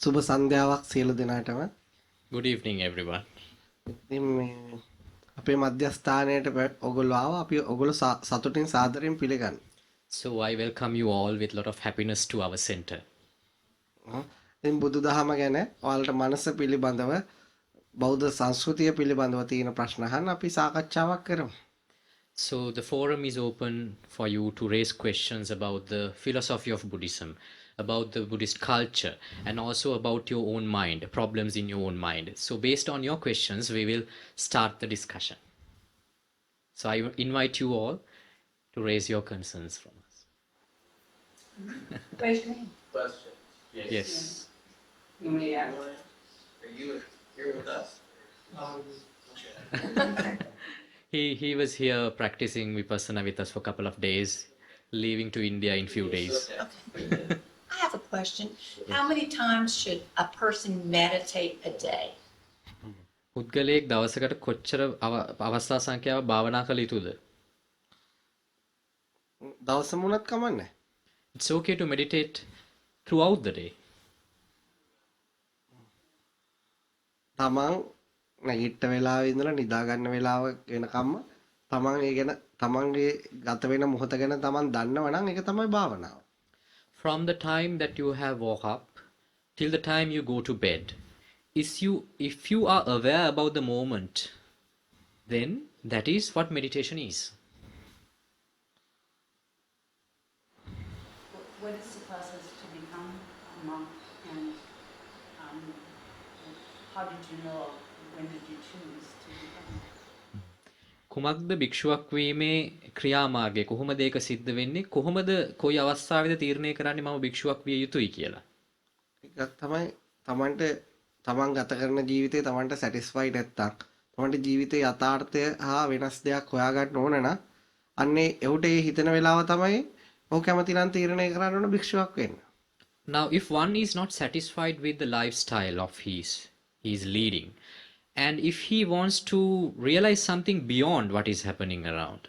සුබ සන්ධ්‍යාවක් සියලු දෙනාටම. Good evening, everyone. ඉතින් මේ අපේ මධ්‍යස්ථානයට ඔයගොල්ලෝ ආවා. අපි ඔයගොල්ලෝ සතුටින් සාදරයෙන් පිළිගන්න. So I welcome you all with a lot of happiness to our center. ඉතින් බුදුදහම ගැන ඔයාලට මනස පිළිබඳව බෞද්ධ සංස්කෘතිය පිළිබඳව තියෙන ප්‍රශ්න අහන්න අපි සාකච්ඡාවක් කරමු. So the forum is open for you to raise questions about the philosophy of Buddhism, about the Buddhist culture, and also about your own mind, problems in your own mind. So based on your questions, we will start the discussion. So I invite you all to raise your concerns from us. Question. Yes. You may ask. Are you here with us? He was here practicing Vipassana with us for a couple of days, leaving to India in few days. Okay. I have a question. How many times should a person meditate a day? පුද්ගලයෙක් දවසකට කොච්චර අවස්ථා සංඛ්‍යාවක් භාවනා කළ යුතුද? දවසම උනත් කමන්නේ. It's okay to meditate throughout the day. තමන් නැගිට වෙලාවේ ඉඳලා නිදා ගන්න වෙලාව වෙනකම්ම තමන් ඒ ගැන තමන්ගේ ගත වෙන මොහොත ගැන තමන් දන්නව නම් ඒක තමයි භාවනාව. From the time that you have woke up till the time you go to bed, if you are aware about the moment, then that is what meditation is. What is the process to become a monk, and how did you know, when did you choose to become? කුමක්ද භික්ෂුවක් වීමේ ක්‍රියාමාර්ගය? කොහොමද ඒක සිද්ධ වෙන්නේ? කොහොමද කොයි අවස්ථාවේද තීරණය කරන්නේ මම භික්ෂුවක් විය යුතුයි කියලා? එකක් තමයි තමන්ට තමන් ගත කරන ජීවිතේ තමන්ට සැටිස්ෆයිඩ් නැත්තම් තමන්ට ජීවිතේ යථාර්ථය හා වෙනස් දෙයක් හොයාගන්න ඕන නම් අන්නේ එහුට ඒ හිතන වෙලාව තමයි ඔහු කැමති නම් තීරණය කරන්න ඕන භික්ෂුවක් වෙන්න. Now, if one is not satisfied with the lifestyle of he is leading, and if he wants to realize something beyond what is happening around,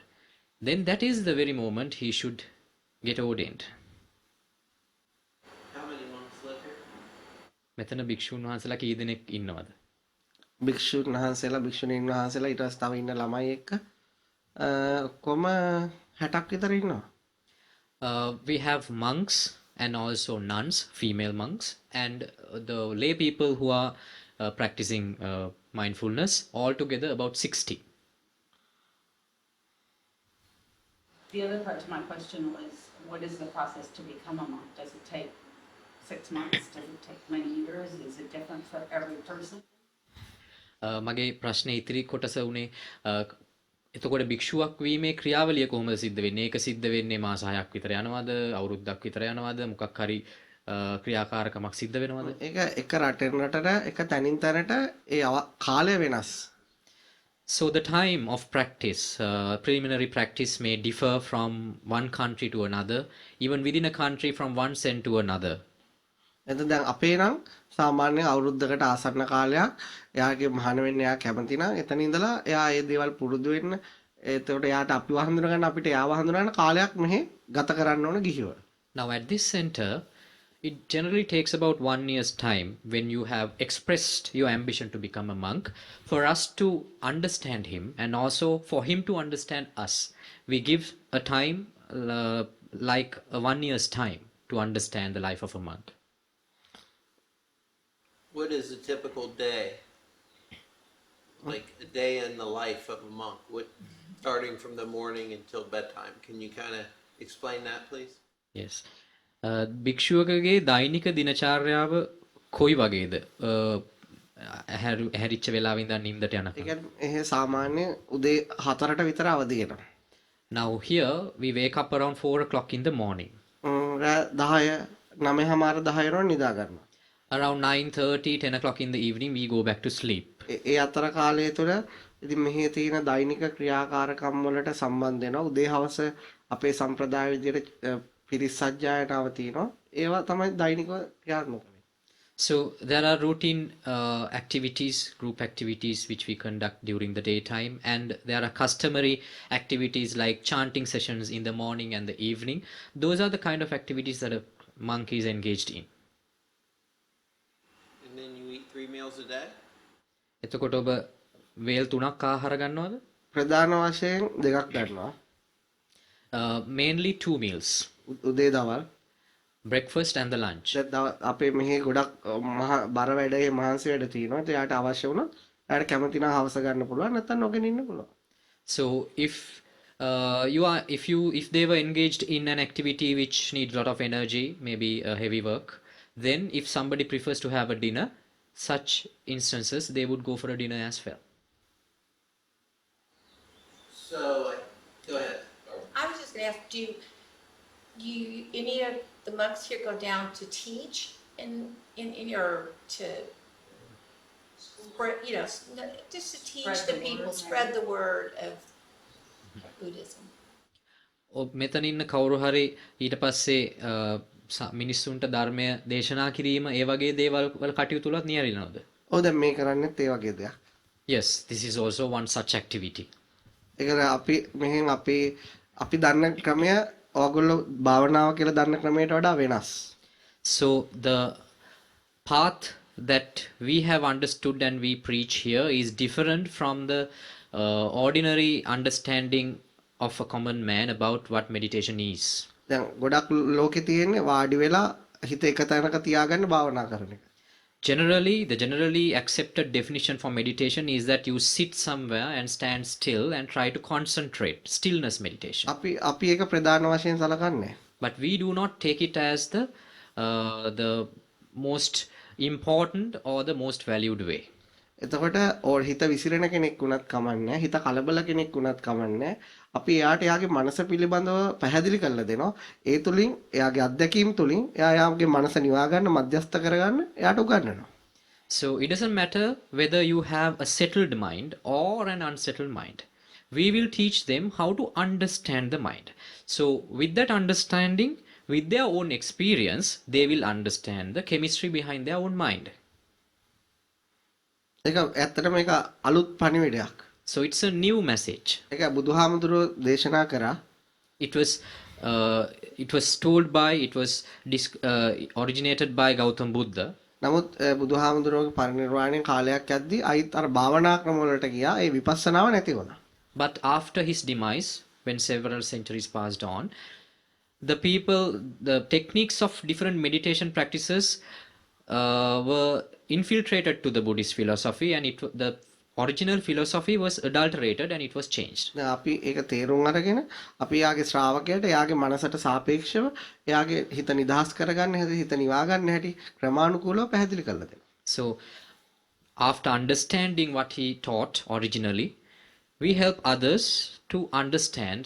then that is the very moment he should get ordained. How many monks live here? මෙතන භික්ෂුන් වහන්සේලා කී දෙනෙක් ඉන්නවද? භික්ෂුන් වහන්සේලා භික්ෂුණීන් වහන්සේලා ඊට පස්සේ තව ඉන්න ළමයි එක්ක කොම 60ක් විතර ඉන්නවා. We have monks and also nuns, female monks, and the lay people who are practicing mindfulness, altogether about 60. The other part to my question was, what is the process to become a monk? Does it take 6 months? Does it take many years? Is it different for every person? මගේ ප්‍රශ්නේ ඉතිරි කොටස උනේ එතකොට භික්ෂුවක් වීමේ ක්‍රියාවලිය කොහොමද සිද්ධ වෙන්නේ? ඒක සිද්ධ වෙන්නේ මාස 6ක් විතර යනවද? අවුරුද්දක් විතර යනවද? මොකක් හරි ක්‍රියාකාරකමක් සිද්ධ වෙනවද? ඒක එක රටෙන් රටට එක තැනින් තැනට ඒ කාලය වෙනස්. So the time of practice, preliminary practice may differ from one country to another, even within a country from one cent to another. එතෙන් දැන් අපේ නම් සාමාන්‍යයෙන් අවුරුද්දකට ආසන්න කාලයක් එයාගේ මහාන වෙන්න එයා කැමති නම් එතන ඉඳලා එයා ඒ දේවල් පුරුදු වෙන්න එතකොට එයාට අපිව හඳුනා ගන්න අපිට එයාව හඳුනා ගන්න කාලයක් මෙහි ගත කරන්න ඕන ගිහිව. Now at this center, it generally takes about 1 year's time when you have expressed your ambition to become a monk for us to understand him and also for him to understand us. We give a time like a 1 year's time to understand the life of a monk. What is a typical day? Like a day in the life of a monk, starting from the morning until bedtime. Can you kind of explain that, please? Yes. භික්ෂුවකගේ දෛනික දිනචාර්යාව කොයි වගේද? හැරිච්ච වෙලාවෙ ඉඳන් නිින්දට ඒ යනකම්. කියන්නේ එහෙ සාමාන්‍ය උදේ 4ට විතර අවදි වෙනවා. Now here we wake up around 4 o'clock in the morning. රෑ 10 9:00 10 වෙනකොට නිදා ගන්නවා. Around 9:30, 10 o'clock in the evening we go back to sleep. ඒ අතර කාලය තුළ ඉතින් මෙහි තියෙන දෛනික ක්‍රියාකාරකම් වලට සම්බන්ධ වෙනවා. උදේ හවස අපේ සම්ප්‍රදාය විදිහට පිරිස් සජ්ජායනාව තියෙනවා. ඒවා තමයි දෛනිකව ක්‍රියාත්මක වෙන්නේ. So there are routine activities, group activities which we conduct during the daytime, and there are customary activities like chanting sessions in the morning and the evening. Those are the kind of activities that a monk is engaged in. 3 meals a day? එතකොට ඔබ වේල් 3ක් ආහාර ගන්නවද? ප්‍රධාන වශයෙන් දෙකක් ගන්නවා. Mainly 2 meals, උදේ දවල්. breakfast and the lunch. අපේ මෙහි ගොඩක් බර වැඩේ මහන්සි වැඩ තියෙනවා. ඒත් එයාට අවශ්‍ය වුණොත් එයාට කැමති නම් හවස ගන්න පුළුවන් නැත්නම් නොගෙන ඉන්න පුළුවන්. So if they were engaged in an activity which needs a lot of energy, maybe heavy work, then if somebody prefers to have a dinner, such instances they would go for a dinner as well. So, go ahead. I was just gonna ask, do you any of the monks here go down to teach in your to spread, just to teach Spread the the people, word, spread the word of Buddhism? මෙතන ඉන්න කවුරු හරි ඊට පස්සේ මිනිස්සුන්ට ධර්මය දේශනා කිරීම ඒ වගේ දේවල් වල කටයුතු වලත් නියැලෙනවද? ඔව් දැන් මේ කරන්නේත් ඒ වගේ දෙයක්. Yes, this is also one such activity. ඒක අපි මෙහෙන් අපි දන්න ක්‍රමය ඕගොල්ලෝ භාවනාව කියලා දන්න ක්‍රමයට වඩා වෙනස්. So the path that we have understood and we preach here is different from the ordinary understanding of a common man about what meditation is. දැන් ගොඩක් ලෝකේ තියෙන්නේ වාඩි වෙලා හිත එක තැනක තියාගන්න භාවනා කරන එක. The generally accepted definition for meditation is that you sit somewhere and stand still and try to concentrate, stillness meditation. අපි ඒක ප්‍රධාන වශයෙන් සලකන්නේ. But we do not take it as the most important or the most valued way. එතකොට හිත විසිරෙන කෙනෙක් වුණත් කමන්නේ, හිත කලබල කෙනෙක් වුණත් කමන්නේ. අපි එයාට එයාගේ මනස පිළිබඳව පැහැදිලි කරලා දෙනවා. ඒ තුලින් එයාගේ අත්දැකීම් තුලින් එයාගේ මනස නිවා ගන්න, මධ්‍යස්ථ කරගන්න එයාට උගන්වනවා. So it doesn't matter whether you have a settled mind or an unsettled mind. We will teach them how to understand the mind. So with that understanding, with their own experience, they will understand the chemistry behind their own mind. ඒක ඇත්තටම ඒක අලුත් පණිවිඩයක්. So it's a new message. ඒක බුදුහාමුදුරුවෝ දේශනා කරා. It was told by, originated by Gautam Buddha. නමුත් බුදුහාමුදුරුවෝගේ පරිනිර්වාණය කාලයක් යද්දී අයිත් අර භාවනා ක්‍රම වලට ගියා. ඒ විපස්සනාව නැති වුණා. But after his demise, when several centuries passed on, the techniques of different meditation practices were infiltrated to the Buddhist philosophy, and the original philosophy was adulterated and it was changed. දැන් අපි ඒක තේරුම් අරගෙන අපි යාගේ ශ්‍රාවකයාට එයාගේ මනසට සාපේක්ෂව එයාගේ හිත නිදහස් කරගන්න හැටි, හිත නිවා ගන්න හැටි ක්‍රමානුකූලව පැහැදිලි කරලා දෙනවා. So after understanding what he taught originally, we help others to understand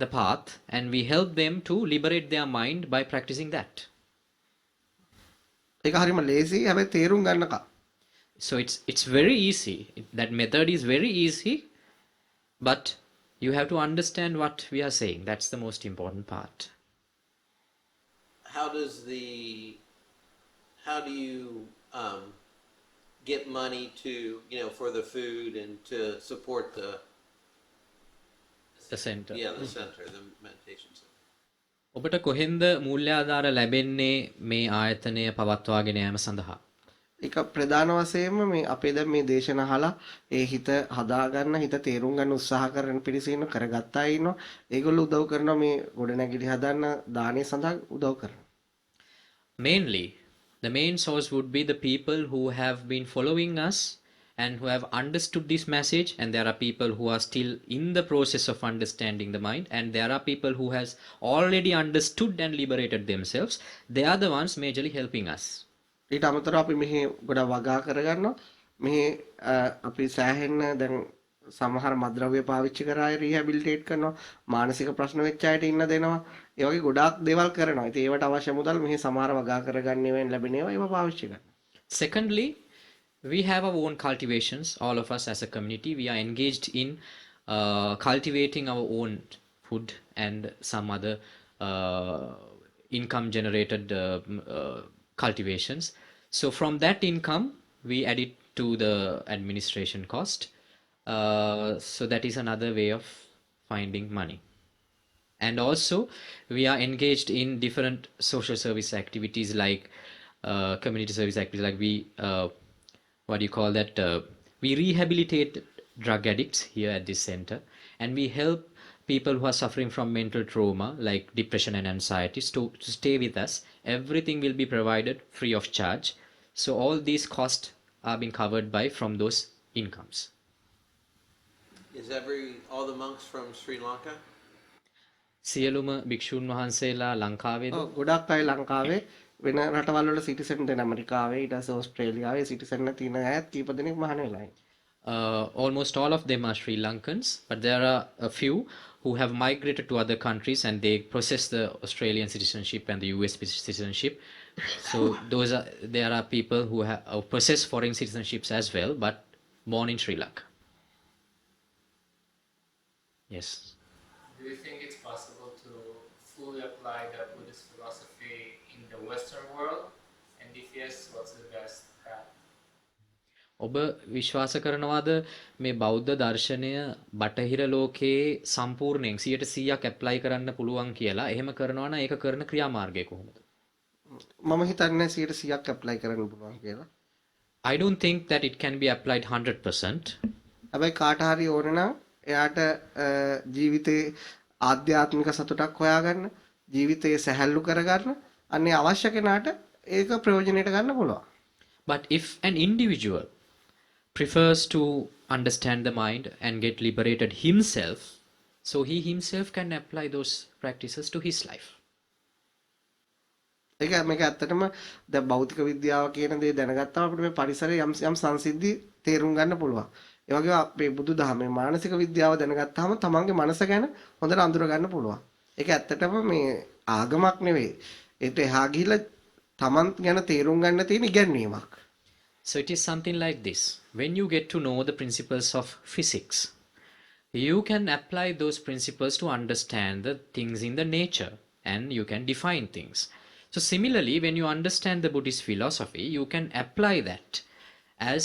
the path and we help them to liberate their mind by practicing that. ඒක හරියම ලේසි. හැබැයි තේරුම් ගන්නකම්. So it's very easy. That method is very easy, but you have to understand what we are saying. That's the most important part. How do you get money to for the food and to support the center? Yeah, the center, the meditation center. ඔබට කොහෙන්ද මූල්‍ය ආධාර ලැබෙන්නේ මේ ආයතනය පවත්වාගෙන යාම සඳහා? ඒක ප්‍රධාන වශයෙන්ම මේ අපේ දැන් මේ දේශන අහලා ඒ හිත හදාගන්න, හිත තේරුම් ගන්න උත්සාහ කරන පිරිස ඉන්න කරගත්තා ඉන්නවා. ඒගොල්ලෝ උදව් කරනවා මේ ගොඩනැගිලි හදන්න දානේ සඳහා උදව් කරනවා. Mainly, the main source would be the people who have been following us and who have understood this message, and there are people who are still in the process of understanding the mind, and there are people who has already understood and liberated themselves. They are the ones majorly helping us. ඊට අමතරව අපි මෙහි ගොඩක් වගා කරගන්නවා. මෙහි අපි සෑහෙන්න දැන් සමහර මද්ද්‍රව්‍ය පාවිච්චි කරා අය රීහැබිලිටේට් කරනවා. මානසික ප්‍රශ්න වෙච්ච අයට ඉන්න දෙනවා. ඒ වගේ ගොඩාක් දේවල් කරනවා. ඉතින් ඒවට අවශ්‍ය මුදල් මෙහි සමහර වගා කරගන්නවෙන් ලැබෙනවා. ඒවා පාවිච්චි කරනවා. Secondly, we have our own cultivations. All of us as a community, we are engaged in cultivating our own food and some other income generated cultivations. So from that income, we add it to the administration cost. So that is another way of finding money. And also, we are engaged in different social service activities like community service activities, like we what do you call that? We rehabilitate drug addicts here at this center, and we help people who are suffering from mental trauma like depression and anxiety to stay with us. Everything will be provided free of charge. So all these costs are being covered by from those incomes. Is all the monks from Sri Lanka? සියලුම භික්ෂූන් වහන්සේලා ලංකාවේද? ගොඩක් අය ලංකාවේ වෙන රටවල් වල citizen දැන් ඇමරිකාවේ ඊට පස්සේ ඕස්ට්‍රේලියාවේ සිටිසන් තියෙන අයත් කීප දෙනෙක් මහාන වෙලා ඉන්නේ. Almost all of them are Sri Lankans, but there are a few who have migrated to other countries and they possess the Australian citizenship and the US citizenship. So there are people who possess foreign citizenships as well, but born in Sri Lanka. Yes. Do you think it's possible to fully apply the Buddhist philosophy in the Western world? And if yes, what's the best path? ඔබ විශ්වාස කරනවාද මේ බෞද්ධ දර්ශනය බටහිර ලෝකයේ සම්පූර්ණයෙන් 100% apply කරන්න පුළුවන් කියලා? එහෙම කරනවා නම් ඒක කරන ක්‍රියාමාර්ගය කොහොමද? මම හිතන්නේ 100%ක් ඇප්ලයි කරන්න පුළුවන් කියලා. I don't think that it can be applied 100%. හැබැයි කාට හරි ඕන නම් එයාට ජීවිතේ ආධ්‍යාත්මික සතුටක් හොයාගන්න, ජීවිතේ සැහැල්ලු කරගන්න, අන්නේ අවශ්‍ය කෙනාට ඒක ප්‍රයෝජනෙට ගන්න පුළුවන්. But if an individual prefers to understand the mind and get liberated himself, so he himself can apply those practices to his life. ඒක මේක ඇත්තටම දැන් භෞතික විද්‍යාව කියන දේ දැනගත්තාම අපිට මේ පරිසරයේ යම් සංසිද්ධි තේරුම් ගන්න පුළුවන්. ඒ වගේම අපේ බුදුදහමේ මානසික විද්‍යාව දැනගත්තාම තමන්ගේ මනස ගැන හොඳට අඳුර ගන්න පුළුවන්. ඒක ඇත්තටම මේ ආගමක් නෙවෙයි. ඒත් එහා ගිහිල්ලා තමන් ගැන තේරුම් ගන්න තියෙන ඉගැන්වීමක්. So it is something like this. When you get to know the principles of physics, you can apply those principles to understand the things in the nature and you can define things. So similarly, when you understand the Buddhist philosophy, you can apply that as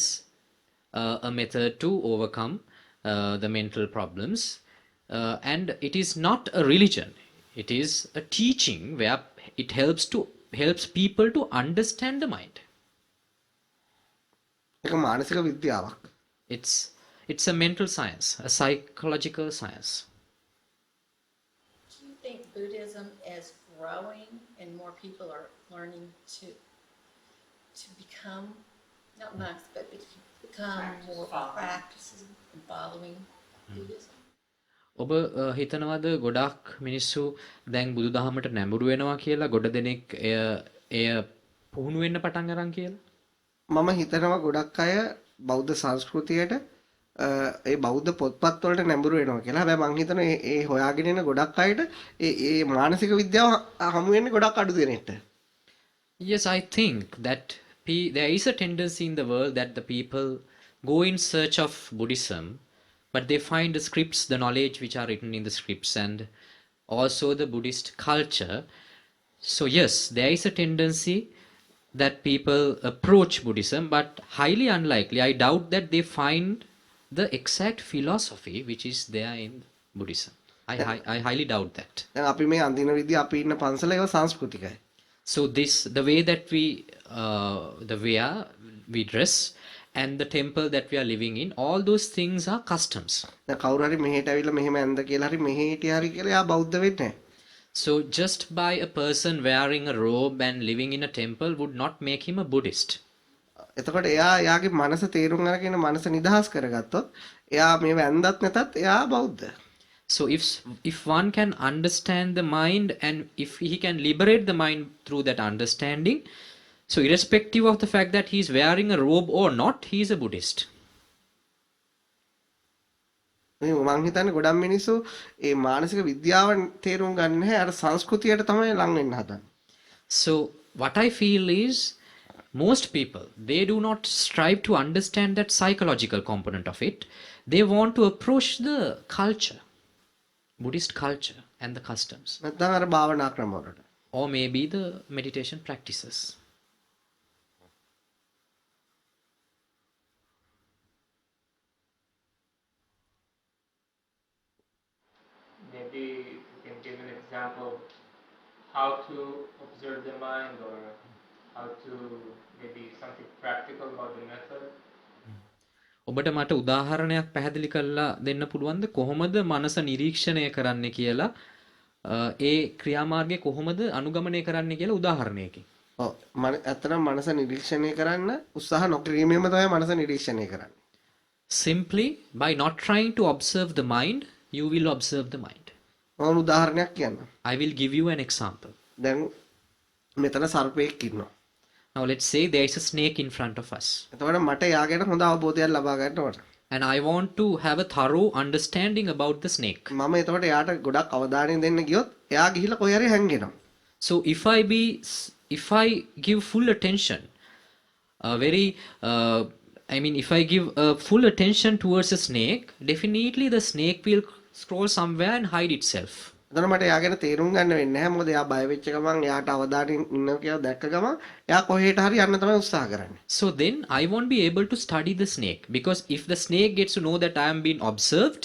a method to overcome the mental problems. And it is not a religion. It is a teaching where it helps people to understand the mind. ඒක මානසික විද්‍යාවක්. It's a mental science, a psychological science. Do you think Buddhism is growing and more people are learning to become, not monks, but become more practices and following Buddhism? ඔබ හිතනවාද ගොඩක් මිනිස්සු දැන් බුදුදහමට නැඹුරු වෙනවා කියලා, ගොඩ දෙනෙක් එය පුහුණු වෙන්න පටන් අරන් කියලා? මම හිතනවා ගොඩක් අය බෞද්ධ සංස්කෘතියට ඒ බෞද්ධ පොත්පත් වලට නැඹුරු වෙනවා කියලා. හැබැයි මම හිතනවා ඒ හොයාගෙන යන ගොඩක් අයට ඒ මානසික විද්‍යාව හමු වෙන්නේ ගොඩක් අඩු දෙනෙක්ට. Yes, I think that there is a tendency in the world that the people go in search of Buddhism, but they find the scripts, the knowledge which are written in the scripts, and also the Buddhist culture. So yes, there is a tendency that people approach Buddhism, but highly unlikely. I doubt that they find the exact philosophy which is there in Buddhism. I highly doubt that. දැන් අපි මේ අඳින විදිය අපි ඉන්න පන්සල ඒවා සංස්කෘතිකයි. So the way that we dress and the temple that we are living in, all those things are customs. දැන් කවුරු හරි මෙහෙට ඇවිල්ලා මෙහෙම ඇඳ කියලා හරි මෙහෙ හිටියා හරි කියලා එයා බෞද්ධ වෙන්නේ නැහැ. So just by a person wearing a robe and living in a temple would not make him a Buddhist. එතකොට එයාගේ මනස තේරුම් අරගෙන මනස නිදහස් කරගත්තොත් එයා මේව ඇඳත් නැතත් එයා බෞද්ධ. So if one can understand the mind and if he can liberate the mind through that understanding, so irrespective of the fact that he is wearing a robe or not, he is a Buddhist. මේ මම හිතන්නේ ගොඩක් මිනිස්සු ඒ මානසික විද්‍යාව තේරුම් ගන්න නැහැ අර සංස්කෘතියට තමයි ලං වෙන්න හදන්නේ. So what I feel is most people, they do not strive to understand that psychological component of it. They want to approach the culture, Buddhist culture and the customs, නැත්නම් අර භාවනා ක්‍රම වලට. or maybe the meditation practices. Maybe you can give an example of how to observe the mind, or how to maybe something practical about the method. ඔබට මට උදාහරණයක් පැහැදිලි කරලා දෙන්න පුළුවන්ද කොහොමද මනස නිරීක්ෂණය කරන්න කියලා ඒ ක්‍රියාමාර්ගය කොහොමද අනුගමනය කරන්න කියලා උදාහරණයකින්. ඔව් ඇත්තටම මනස නිරීක්ෂණය කරන්න උත්සාහ නොකිරීමෙන්ම තමයි මනස නිරීක්ෂණය කරන්නේ. Simply by not trying to observe the mind, you will observe the mind. මම උදාහරණයක් කියන්නම්. I will give you an example. දැන් මෙතන සර්පෙක් ඉන්නවා. Now let's say there is a snake in front of us. එතකොට මට එයා ගැන හොඳ අවබෝධයක් ලබා ගන්න ඕන. And I want to have a thorough understanding about the snake. මම එතකොට එයාට ගොඩක් අවධානය දෙන්න ගියොත් එයා ගිහිල්ලා කොහේ හරි හැංගෙනවා. So if I give full attention, if I give full attention towards a snake, definitely the snake will scroll somewhere and hide itself. එතකොට මට එයා ගැන තේරුම් ගන්න වෙන්නේ නැහැ. මොකද එයා බය වෙච්ච ගමන් එයාට අවධානයෙන් ඉන්නවා කියලා දැක්ක ගමන් එයා කොහෙට හරි යන්න තමයි උත්සාහ කරන්නේ. So then I won't be able to study the snake, because if the snake gets to know that I am being observed,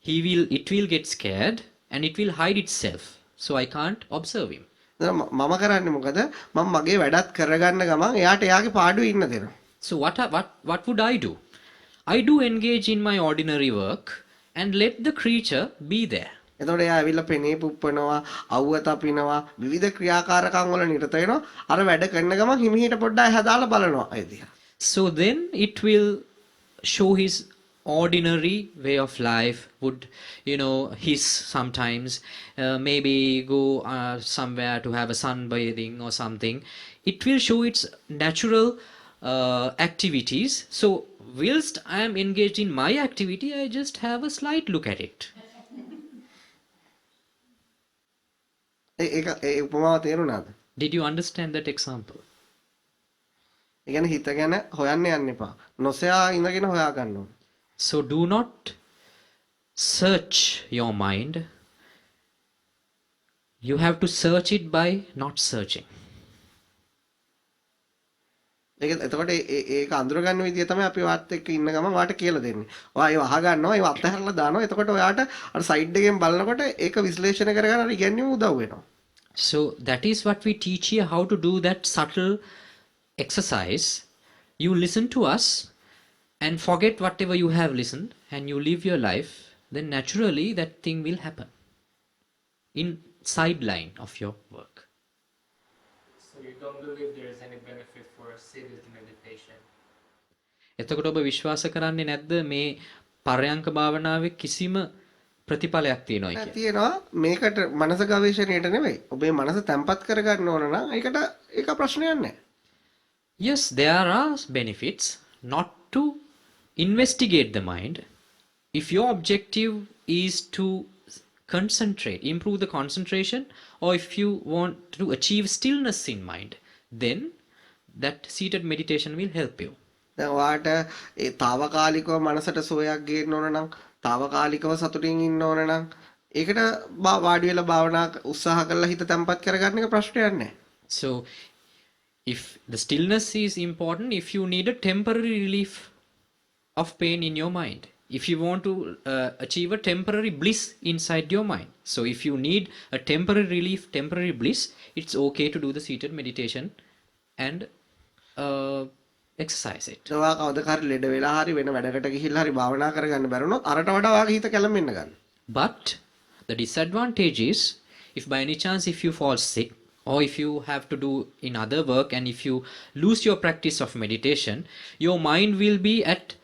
it will get scared and it will hide itself. So I can't observe him. මම කරන්නේ මොකද? මම මගේ වැඩත් කරගන්න ගමන් එයාට එයාගේ පාඩුවේ ඉන්න දෙනවා. So what would I do? I do engage in my ordinary work and let the creature be there. එතකොට එයා ඇවිල්ලා පෙනේ පුප්පනවා, අවුව තපිනවා, විවිධ ක්‍රියාකාරකම් වල නිරත වෙනවා. අර වැඩ කරන ගමන් හිමිහිට පොඩ්ඩක් හදාලා බලනවා ඒ දිහා. So then it will show his ordinary way of life, would hiss sometimes, maybe go somewhere to have a sunbathing or something. It will show its natural activities. So whilst I am engaged in my activity, I just have a slight look at it. ඒ උපමාව තේරුණාද? Did you understand that example? ඒ කියන්නේ හිත ගැන හොයන්න යන්න එපා. නොසයා ඉඳගෙන හොයා ගන්න ඕන. So do not search your mind. You have to search it by not searching. එතකොට ඒක අඳුර ගන්න විදිය තමයි අපි වාත් එක්ක ඉන්න ගමන් වාට කියලා දෙන්නේ. ඔයා ඒව අහ ගන්නවා, ඒව අත්හැරලා දානවා. එතකොට ඔයාට අර සයිඩ් එකෙන් බලනකොට ඒක විශ්ලේෂණය කරගන්න අර ඉගෙනීම උදව් වෙනවා. So that is what we teach here, how to do that subtle exercise. You listen to us and forget whatever you have listened and you live your life, then naturally that thing will happen in sideline of your work. So you don't believe there is any benefit for seated meditation? එතකොට ඔබ විශ්වාස කරන්නේ නැද්ද මේ පරයන්ක භාවනාවේ කිසිම ප්‍රතිඵලයක් තියෙනවා කියලා? තියෙනවා. මේකට මනස ගවේෂණයට නෙවෙයි. ඔබේ මනස තැම්පත් කරගන්න ඕන නම් ඒක ප්‍රශ්නයක් නැහැ. Yes, there are benefits not to investigate the mind. If your objective is to concentrate, improve the concentration, or if you want to achieve stillness in mind, then that seated meditation will help you. දැන් ඔයාට ඒ తాවකාලිකව මනසට සෝයක් ගේන්න ඕන නම්, తాවකාලිකව සතුටින් ඉන්න ඕන නම්, ඒකට වාඩි වෙලා භාවනා උත්සාහ කරලා හිත තැම්පත් කරගන්න එක ප්‍රශ්නයක් නැහැ. So if the stillness is important, if you need a temporary relief of pain in your mind, if you want to achieve a temporary bliss inside your mind, so if you need a temporary relief, temporary bliss, it's okay to do the seated meditation and exercise it. ඔයා කවදාකරි ලෙඩ වෙලා හරි වෙන වැඩකට ගිහිල්ලා හරි භාවනා කරගන්න බැරුණොත් අරට වඩා වාගේ හිත කැළඹෙන්න ගන්න. But the disadvantage is, if by any chance if you fall sick, or if you have to do in other work, and if you lose your practice of meditation, your mind will be at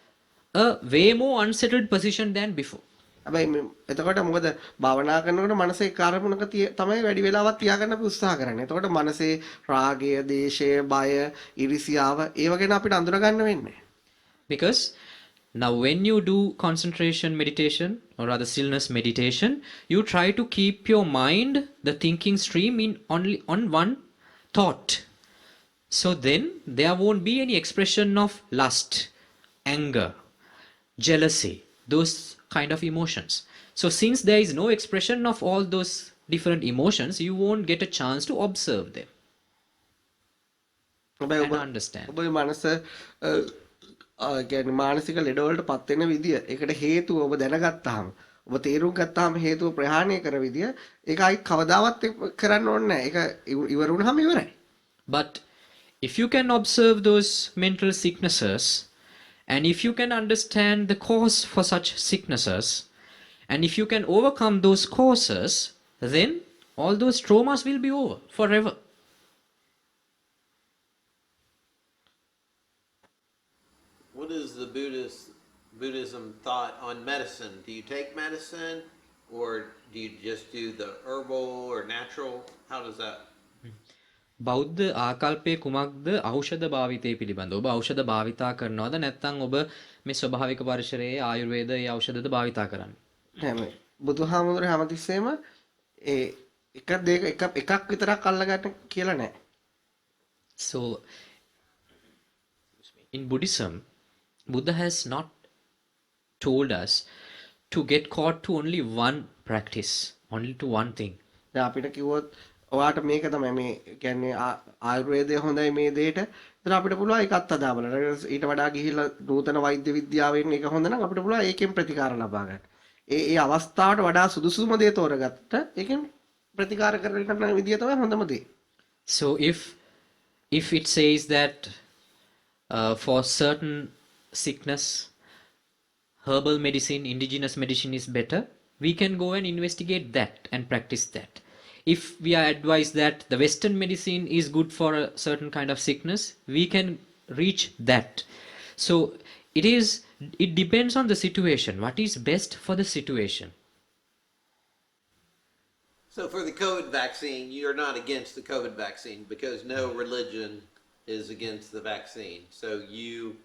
a way more unsettled position than before. හැබැයි එතකොට මොකද භාවනා කරනකොට මනසේ කාර්මුණක තමයි වැඩි වෙලාවක් තියාගන්න අපි උත්සාහ කරන්නේ. එතකොට මනසේ රාගය, දේශය, බය, ඉරිසියාව ඒව ගැන අපිට අඳුර ගන්න වෙන්නේ. Because now when you do concentration meditation, or rather stillness meditation, you try to keep your mind, the thinking stream, in only on one thought. So then there won't be any expression of lust, anger, jealousy, those kind of emotions. So since there is no expression of all those different emotions, you won't get a chance to observe them and understand. ඔබේ මනස කියන්නේ මානසික ලෙඩ වලට පත් වෙන විදිය, ඒකට හේතුව ඔබ දැනගත්තාම, ඔබ තේරුම් ගත්තාම හේතුව ප්‍රහාණය කර විදිය, ඒක අයි කවදාවත් කරන්න ඕනේ නැහැ. ඒක ඉවර වුණාම ඉවරයි. But if you can observe those mental sicknesses And if you can understand the cause for such sicknesses, and if you can overcome those causes, then all those traumas will be over forever. What is the Buddhism thought on medicine? Do you take medicine, or do you just do the herbal or natural? How does that? බෞද්ධ ආකල්පයේ කුමක්ද ඖෂධ භාවිතය පිළිබඳව? ඔබ ඖෂධ භාවිතා කරනවද නැත්නම් ඔබ මේ ස්වභාවික පරිසරයේ ආයුර්වේද ඒ ඖෂධද භාවිතා කරන්නේ? නෑ මේ බුදුහාමුදුරේ හැමතිස්සෙම ඒ එකක් විතරක් අල්ලගන්න කියලා නෑ. So in Buddhism, Buddha has not told us to get caught to only one practice, only to one thing. දැන් අපිට කිව්වොත් ඔයාට මේක තමයි මේ කියන්නේ ආයුර්වේදය හොඳයි මේ දෙයට. ඒතර අපිට පුළුවන් ඒකත් අදා බලන්න. ඊට වඩා ගිහිල්ලා නූතන වෛද්‍ය විද්‍යාවෙන් ඒක හොඳ නම් අපිට පුළුවන් ඒකෙන් ප්‍රතිකාර ලබා ගන්න. ඒ අවස්ථාවට වඩා සුදුසුම දේ තෝරගත්ත ඒකෙන් ප්‍රතිකාර කරගන්න විදිය තමයි හොඳම දේ. So if it says that for certain sickness herbal medicine, indigenous medicine is better, we can go and investigate that and practice that. If we are advised that the Western medicine is good for a certain kind of sickness, we can reach that. So it depends on the situation. What is best for the situation? So for the COVID vaccine, you're not against the COVID vaccine because no religion is against the vaccine. So you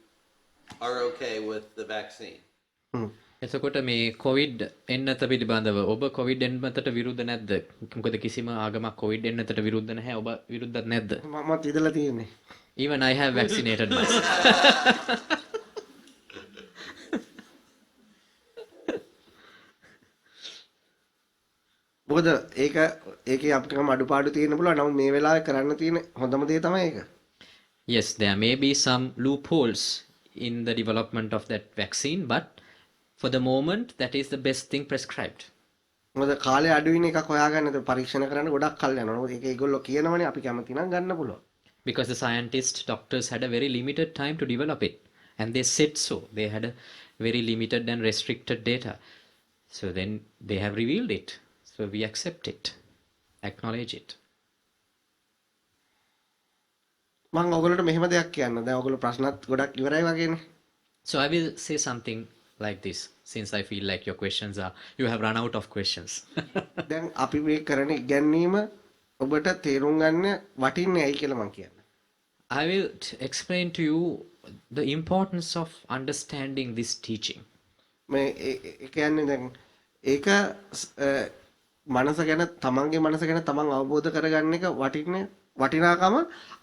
are okay with the vaccine. එතකොට මේ Covid එන්නත පිළිබඳව ඔබ Covid එන්නතට විරුද්ධ නැද්ද? මොකද කිසිම ආගමක් Covid එන්නතට විරුද්ධ නැහැ. ඔබ විරුද්ධත් නැද්ද? මමත් ඉඳලා තියෙන්නේ. Even I have vaccinated myself. මොකද ඒකේ අපිට අඩුපාඩු තියෙන්න පුළුවන්. නමුත් මේ වෙලාවේ කරන්න තියෙන හොඳම දේ තමයි ඒක. Yes, there may be some loopholes in the development of that vaccine, but for the moment, that is the best thing prescribed. මොකද කාලේ අඩුයින් එකක් හොයාගන්න ඒතර පරීක්ෂණ කරන්න ගොඩක් කල් යනවා. මොකද ඒක ඒගොල්ලෝ කියනවනේ අපි කැමති නම් ගන්න පුළුවන්. Because the scientists, doctors had a very limited time to develop it. And they said so. They had a very limited and restricted data. So then they have revealed it. So we accept it, acknowledge it. මම ඔයගොල්ලෝට මෙහෙම දෙයක් කියන්න. දැන් ඔයගොල්ලෝ ප්‍රශ්නත් ගොඩක් ඉවරයි වගේනේ. So I will say something like this, since I feel like your questions are, you have run out of questions. දැන් අපි මේ කරන ඉගැන්වීම ඔබට තේරුම් ගන්න වටින්නේ ඇයි කියලා මම කියන්න. I will explain to you the importance of understanding this teaching. මේ ඒ කියන්නේ දැන් ඒක මනස ගැන තමන්ගේ මනස ගැන තමන් අවබෝධ කරගන්න එක වටිනාකම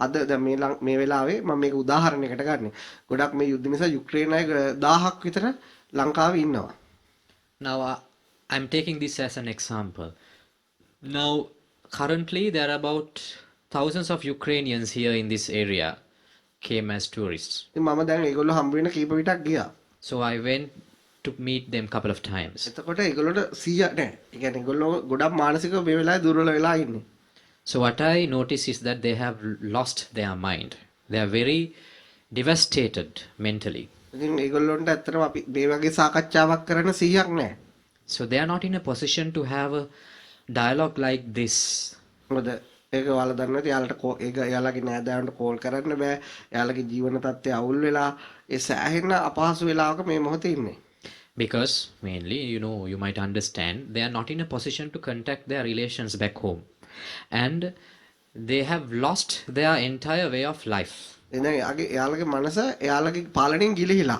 අද දැන් මේ වෙලාවේ මම මේක උදාහරණයකට ගන්නෙ. ගොඩක් මේ යුද්ධ නිසා යුක්‍රේන අය 1000ක් විතර ලංකාවේ ඉන්නවා. Now I'm taking this as an example. Now currently there are about thousands of Ukrainians here in this area came as tourists. ඉතින් මම දැන් ඒගොල්ලෝ හම්බ වෙන කීප විටක් ගියා. So I went to meet them couple of times. එතකොට ඒගොල්ලෝට 100 නෑ. ඒ කියන්නේ ඒගොල්ලෝ ගොඩක් මානසිකව මේ වෙලාවේ දුර්වල වෙලා ඉන්නේ. So what I notice is that they have lost their mind. They are very devastated mentally. ඉතින් ඒගොල්ලොන්ට ඇත්තටම අපි මේ වගේ සාකච්ඡාවක් කරන්න 100ක් නෑ. So they are not in a position to have a dialogue like this. මොකද ඒක ඔයාලා දන්නවා ඉතින් එයාලගේ නෑදෑයන්ට කෝල් කරන්න බෑ. එයාලගේ ජීවන තත්ත්වය අවුල් වෙලා ඒ සෑහෙන අපහසු වෙලාවක මේ මොහොතේ ඉන්නේ. Because mainly, you might understand, they are not in a position to contact their relations back home. And they have lost their entire way of life. එයාලගේ මනස එයාලගේ පාලනයෙන් ගිලිහිලා.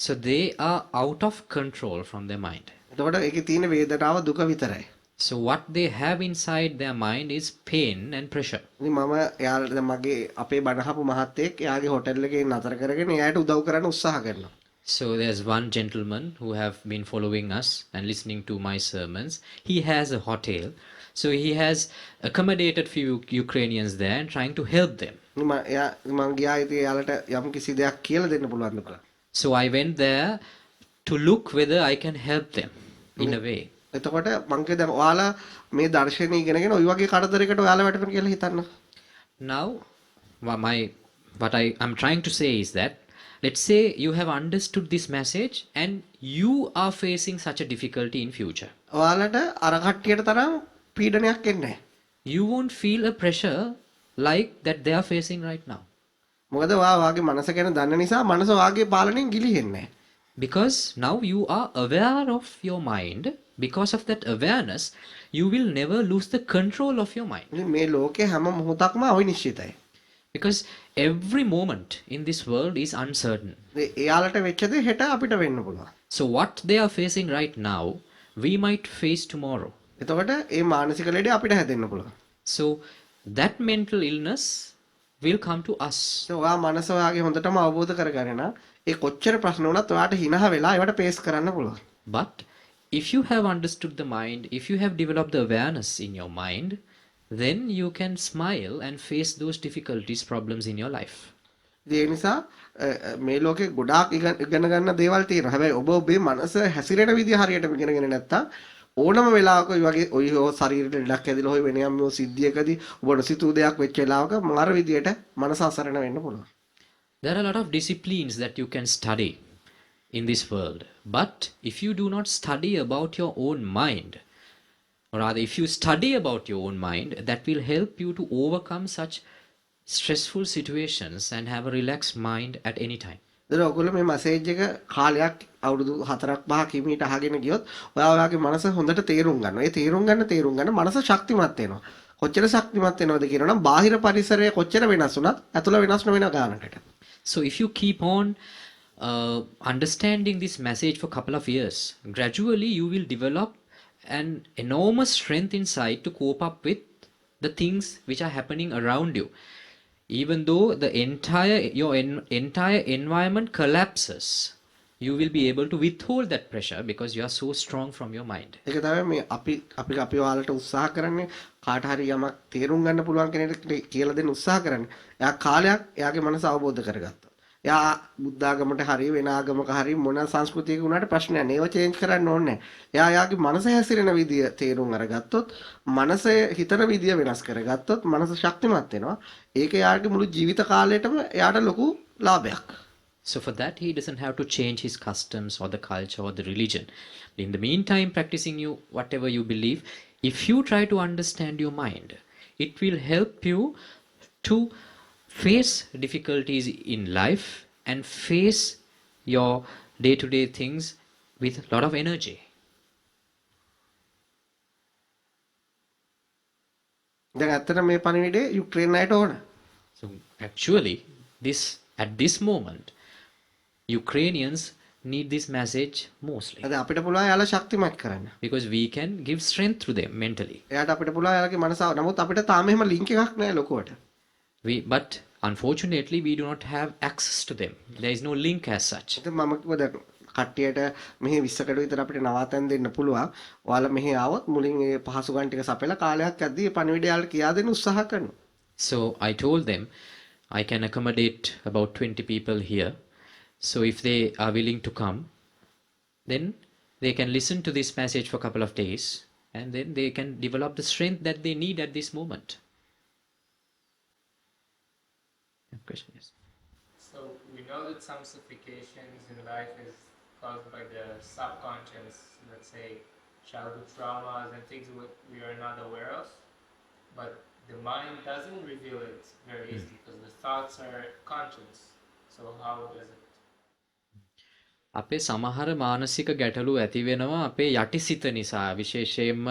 So they are out of control from their mind. එතකොට ඒකේ තියෙන වේදනාව දුක විතරයි. So what they have inside their mind is pain and pressure. ඉතින් මම එයාලට මගේ අපේ බණහපු මහත්තයෙක් එයාගේ හොටෙල් එකේ නතර කරගෙන එයාට උදව් කරන්න උත්සාහ කරනවා. So there's one gentleman who have been following us and listening to my sermons. He has a hotel. So he has accommodated few Ukrainians there and trying to help them. මම ගියා ඉතින් එයාලට යම් කිසි දෙයක් කියලා දෙන්න පුළුවන්ද කියලා. So I went there to look whether I can help them in a way. එතකොට මං කිය දැන් ඔයාලා මේ දර්ශනය ඉගෙනගෙන ওই වගේ කරදරයකට ඔයාලා වැටෙනවා කියලා හිතන්න. Now what I'm trying to say is that let's say you have understood this message and you are facing such a difficulty in future. ඔයාලට අර කට්ටියට තරම් පීඩනයක් එන්නේ නැහැ. You won't feel a pressure like that they are facing right now. මොකද ඔයා වාගේ මනස ගැන දන්න නිසා මනස වාගේ පාලනයෙන් ගිලිහෙන්නේ නැහැ. Because now you are aware of your mind. Because of that awareness, you will never lose the control of your mind. ඉතින් මේ ලෝකේ හැම මොහොතක්ම අවිනිශ්චිතයි. Because every moment in this world is uncertain. එයාලට වෙච්ච දේ හෙට අපිට වෙන්න පුළුවන්. So what they are facing right now, we might face tomorrow. එතකොට ඒ මානසික ලෙඩේ අපිට හැදෙන්න පුළුවන්. So that mental illness will come to us. ඔයා මනස ඔයාගේ හොඳටම අවබෝධ කරගන්න ඒ කොච්චර ප්‍රශ්න වුණත් ඔයාට හිනහ වෙලා ඒවට පේස් කරන්න පුළුවන්. But if you have understood the mind, if you have developed the awareness in your mind, then you can smile and face those difficulties, problems in your life. ඒ නිසා මේ ලෝකේ ගොඩාක් ඉගෙන ගන්න දේවල් තියෙනවා. හැබැයි ඔබ ඔබේ මනස හැසිරෙන විදිය හරියට ඉගෙනගෙන නැත්තම් ඕනම වෙලාවක ඔය ශරීරෙට ලඩක් ඇදිලා හොය වෙන යම් සිද්ධියකදී ඔබ නොසිතූ දෙයක් වෙච්ච වෙලාවක මාර විදියට මනස අසරණ වෙන්න පුළුවන්. There are a lot of disciplines that you can study in this world. But if you do not study about your own mind, or rather if you study about your own mind, that will help you to overcome such stressful situations and have a relaxed mind at any time. ඒතර ඔයගොල්ලෝ මේ message එක කාලයක් අවුරුදු 4ක් 5ක් හිමීට අහගෙන ගියොත් ඔයාගේ මනස හොඳට තේරුම් ගන්නවා. ඒ තේරුම් ගන්න මනස ශක්තිමත් වෙනවා. කොච්චර ශක්තිමත් වෙනවද කියනවනම් බාහිර පරිසරය කොච්චර වෙනස් වුණත් ඇතුළ වෙනස් නොවන ගානකට. So if you keep on understanding this message for a couple of years, gradually you will develop an enormous strength inside to cope up with the things which are happening around you. Even though your entire environment collapses, you will be able to withhold that pressure because you are so strong from your mind. ඒක තමයි මේ අපි ඔයාලට උත්සාහ කරන්නේ කාට හරි යමක් තේරුම් ගන්න පුළුවන් කෙනෙක්ට කියලා දෙන්න උත්සාහ කරන්නේ. එයා කාලයක් එයාගේ මනස අවබෝධ කරගත්තා. එයා බුද්ධ ආගමට හරි වෙන ආගමක හරි මොන සංස්කෘතියක වුණාට ප්‍රශ්නයක් නෑ. ඒව චේන්ජ් කරන්න ඕනේ නෑ. එයා එයාගේ මනස හැසිරෙන විදිය තේරුම් අරගත්තොත්, මනස හිතන විදිය වෙනස් කරගත්තොත් මනස ශක්තිමත් වෙනවා. ඒක එයාගේ මුළු ජීවිත කාලයටම එයාට ලොකු ලාභයක්. So for that, he doesn't have to change his customs or the culture or the religion. In the meantime, practicing whatever you believe, if you try to understand your mind, it will help you to face difficulties in life and face your day-to-day things with a lot of energy. දැන් ඇත්තට මේ පණිවිඩේ යුක්‍රේන් අයට ඕන. So actually, at this moment, Ukrainians need this message mostly. අද අපිට පුළුවන් යාලා ශක්තිමත් කරන්න. Because we can give strength to them mentally. එයාට අපිට පුළුවන් යාලගේ මනස නමුත් අපිට තාම එහෙම ලින්ක් එකක් නැහැ ලොකුවට. But unfortunately, we do not have access to them. There is no link as such. ඉතින් මම කිව්වා දැන් කට්ටියට මෙහි 20කට විතර අපිට නවාතැන් දෙන්න පුළුවන්. ඔයාලා මෙහි ආවොත් මුලින් ඒ පහසුකම් ටික සපයලා කාලයක් යද්දී මේ පණිවිඩය යාලට කියා දෙන්න උත්සාහ කරනවා. So I told them I can accommodate about 20 people here. So if they are willing to come, then they can listen to this message for a couple of days and then they can develop the strength that they need at this moment. Question, yes. So we know that some suffocations in life is caused by the subconscious, let's say childhood traumas and things we are not aware of. But the mind doesn't reveal it very easily because the thoughts are conscious. So how does it? අපේ සමහර මානසික ගැටලු ඇති වෙනවා අපේ යටිසිත නිසා විශේෂයෙන්ම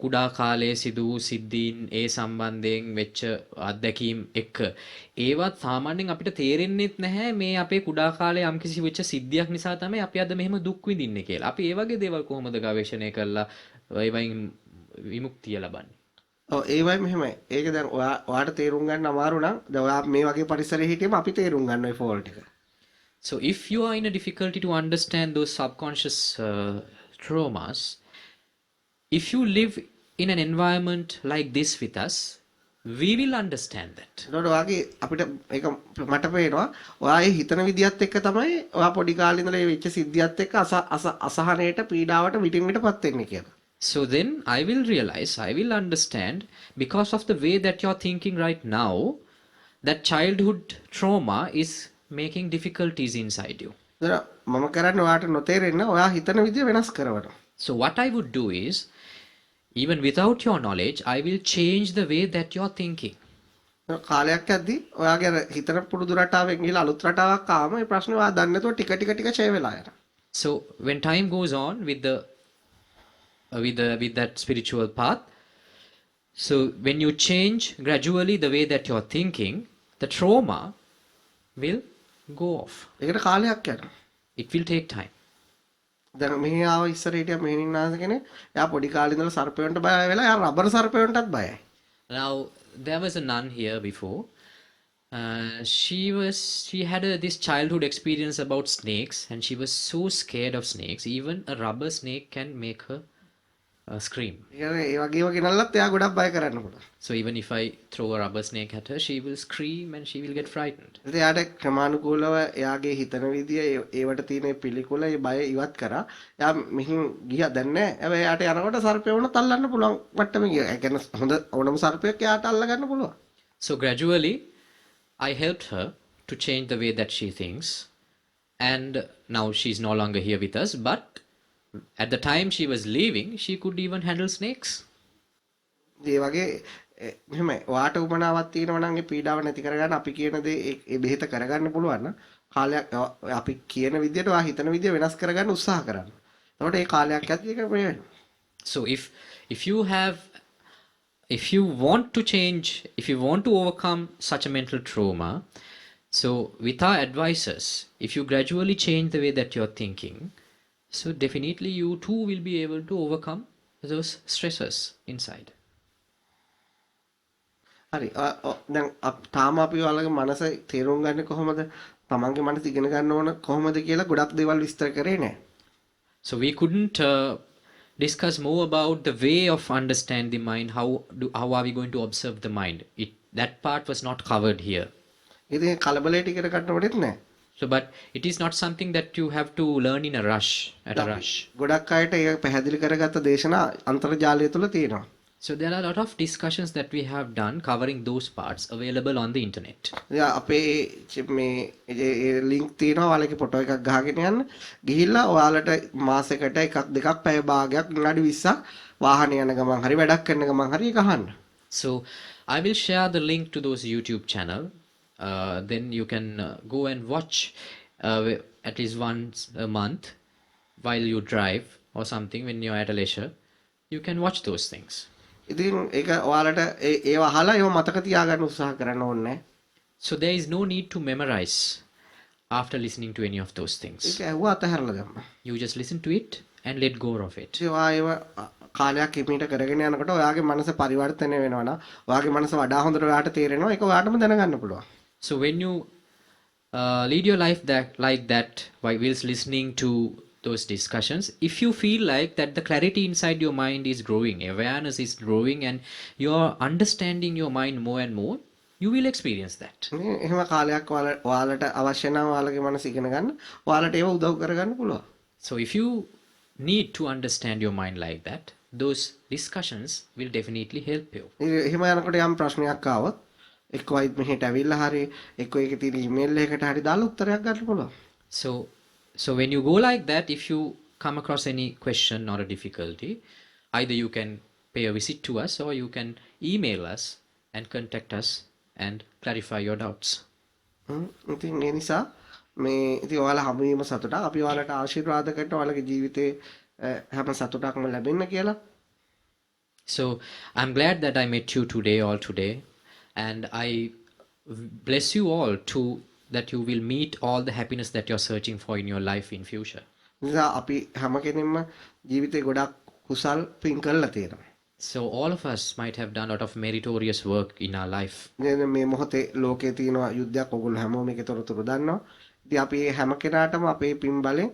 කුඩා කාලයේ සිදු වූ සිද්ධීන් ඒ සම්බන්ධයෙන් වෙච්ච අත්දැකීම් එක්ක ඒවත් සාමාන්‍යයෙන් අපිට තේරෙන්නේත් නැහැ මේ අපේ කුඩා කාලේ යම්කිසි වෙච්ච සිද්ධියක් නිසා තමයි අපි අද මෙහෙම දුක් විඳින්නේ කියලා. අපි ඒ වගේ දේවල් කොහොමද ගවේෂණය කරලා ඒවයින් විමුක්තිය ලබන්නේ? ඔව් ඒවයි මෙහෙමයි. ඒක දැන් ඔයාට තේරුම් ගන්න අමාරු නම් දැන් ඔයා මේ වගේ පරිසරයේ හිටියම අපි තේරුම් ගන්න ওই ෆෝල්ට් එක. So if you are in a difficulty to understand those subconscious traumas, if you live in an environment like this with us, we will understand that. ඒකට ඔයාගේ අපිට ඒක මට පේනවා ඔයා ඒ හිතන විදියත් එක්ක තමයි ඔයා පොඩි කාලේ ඉඳලා මේ වෙච්ච සිද්ධියත් එක්ක අසහනයට පීඩාවට විටින් විටපත් වෙන්නේ කියලා. So then I will realize, I will understand because of the way that you're thinking right now, that childhood trauma is making difficulties inside you. දැන් මම කරන්නේ ඔයාට නොතේරෙන්න ඔයා හිතන විදිය වෙනස් කරනවා. So what I would do is, even without your knowledge, I will change the way that you're thinking. කාලයක් යද්දි ඔයාගේ අර හිතන පුරුදු රටාවෙන් ගිහලා අලුත් රටාවක් ආවම මේ ප්‍රශ්නේ ඔයා දන්නේ නැතුව ටික ටික ටික ඡය වෙලා යනවා. So when time goes on with that spiritual path, so when you change gradually the way that you're thinking, the trauma will go off. ඒකට කාලයක් යනවා. It will take time. දැන් මෙහි ආව ඉස්සර හිටිය මෙහෙණින්නාස කෙනෙක් එයා පොඩි කාලේ ඉඳලා සර්පයන්ට බය වෙලා එයා රබර් සර්පයන්ටත් බයයි. Now there was a nun here before. She had this childhood experience about snakes, and she was so scared of snakes. Even a rubber snake can make her scream. ඒ වගේව ගෙනල්ලත් එයා ගොඩක් බය කරන්න පුළුවන්. So even if I throw a rubber snake at her, she will scream and she will get frightened. ඉතින් එයාට ක්‍රමානුකූලව එයාගේ හිතන විදිය ඒවට තියෙන පිළිකුල ඒ බය ඉවත් කරා. එයා මෙහින් ගියා දැන් නෑ. හැබැයි එයාට යනකොට සර්පය වුණත් අල්ලන්න පුළුවන් මට්ටමේ ගියා. ඒ කියන්නේ හොඳ ඕනම සර්පයක් එයාට අල්ල ගන්න පුළුවන්. So gradually, I helped her to change the way that she thinks, and now she's no longer here with us, but at the time she was leaving, she could even handle snakes. ඒ වගේ මෙහෙමයි. ඔයාට උමනාවක් තියෙනවා නම් ඒ පීඩාව නැති කරගන්න අපි කියන දේ ඒ බෙහෙත කරගන්න පුළුවන් නම් කාලයක් අපි කියන විදියට ඔයා හිතන විදිය වෙනස් කරගන්න උත්සාහ කරන්න. එතකොට ඒ කාලයක් යද්දී ඒක මේ වෙනවා. So if you want to change, if you want to overcome such a mental trauma, so with our advices, if you gradually change the way that you're thinking, so definitely you too will be able to overcome those stresses inside. හරි. දැන් තාම අපි ඔයාලගේ මනස තේරුම් ගන්නේ කොහොමද? තමන්ගේ මනස ඉගෙන ගන්න ඕන කොහොමද කියලා ගොඩක් දේවල් විස්තර කරේ නෑ. So we couldn't discuss more about the way of understand the mind. How are we going to observe the mind? That part was not covered here. ඉතින් කලබලයට ඉගෙන ගන්න ඕනෙත් නෑ. So, but it is not something that you have to learn in a rush, at a rush. ගොඩක් අයට ඒක පැහැදිලි කරගත්ත දේශනා අන්තර්ජාලය තුල තියෙනවා. So there are a lot of discussions that we have done covering those parts available on the internet. අපේ මේ ලින්ක් තියෙනවා ඔයාලගේ ෆොටෝ එකක් ගහගෙන යන්න. ගිහිල්ලා ඔයාලට මාසෙකට එකක් දෙකක් පැය භාගයක් විනාඩි 20ක් වාහනේ යන ගමන් හරි වැඩක් කරන ගමන් හරි ඒක අහන්න. So I will share the link to those YouTube channel. Then you can go and watch at least once a month while you drive or something when you're at a leisure. You can watch those things. ඉතින් ඒක ඔයාලට ඒව අහලා ඒව මතක තියාගන්න උත්සාහ කරන්න ඕනේ. So there is no need to memorize after listening to any of those things. ඒක ඇහුවා අතහැරලා දැම්ම. You just listen to it and let go of it. ඒව කාලයක් හිමීට කරගෙන යනකොට ඔයාගේ මනස පරිවර්තනය වෙනවා නම් ඔයාගේ මනස වඩා හොඳට ඔයාට තේරෙනවා. ඒක ඔයාටම දැනගන්න පුළුවන්. So when you lead your life like that whilst listening to those discussions, if you feel like that the clarity inside your mind is growing, awareness is growing, and you're understanding your mind more and more, you will experience that. එහෙම කාලයක් ඔයාලට අවශ්‍ය නම් ඔයාලගේ මනස ඉගෙන ගන්න ඔයාලට ඒව උදව් කරගන්න පුළුවන්. So if you need to understand your mind like that, those discussions will definitely help you. එහෙම යනකොට යම් ප්‍රශ්නයක් ආවොත් එක්ක වයිත් මෙහෙට ඇවිල්ලා හරි එක්ක ඒකේ තියෙන ඊමේල් එකකට හරි දාලා උත්තරයක් ගන්න පුළුවන්. So when you go like that, if you come across any question or a difficulty, either you can pay a visit to us or you can email us and contact us and clarify your doubts. ඉතින් ඒ නිසා මේ ඉතින් ඔයාලා හමු වීම සතුටක්. අපි ඔයාලට ආශිර්වාද කරනවා ඔයාලගේ ජීවිතේ හැම සතුටක්ම ලැබෙන්න කියලා. So I'm glad that I met you today, and I bless you all that you will meet all the happiness that you're searching for in your life in future. නිසා අපි හැම කෙනෙක්ම ජීවිතේ ගොඩක් කුසල් පින් කරලා තියෙනවා. So all of us might have done a lot of meritorious work in our life. මේ මොහොතේ ලෝකේ තියෙන යුද්ධයක් ඔයගොල්ලෝ හැමෝම ඒකේ තොරතුරු දන්නවා. ඉතින් අපි හැම කෙනාටම අපේ පින් බලෙන්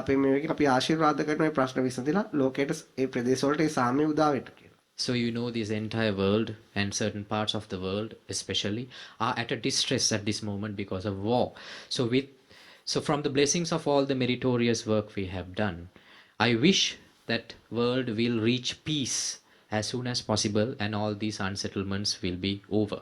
අපි මේකේ අපි ආශිර්වාද කරන මේ ප්‍රශ්න විසඳලා ලෝකයට ඒ ප්‍රදේශ වලට ඒ සාම්‍ය උදා වෙන්න කියලා. So you know this entire world and certain parts of the world especially are at a distress at this moment because of war. So from the blessings of all the meritorious work we have done, I wish that world will reach peace as soon as possible and all these unsettlements will be over.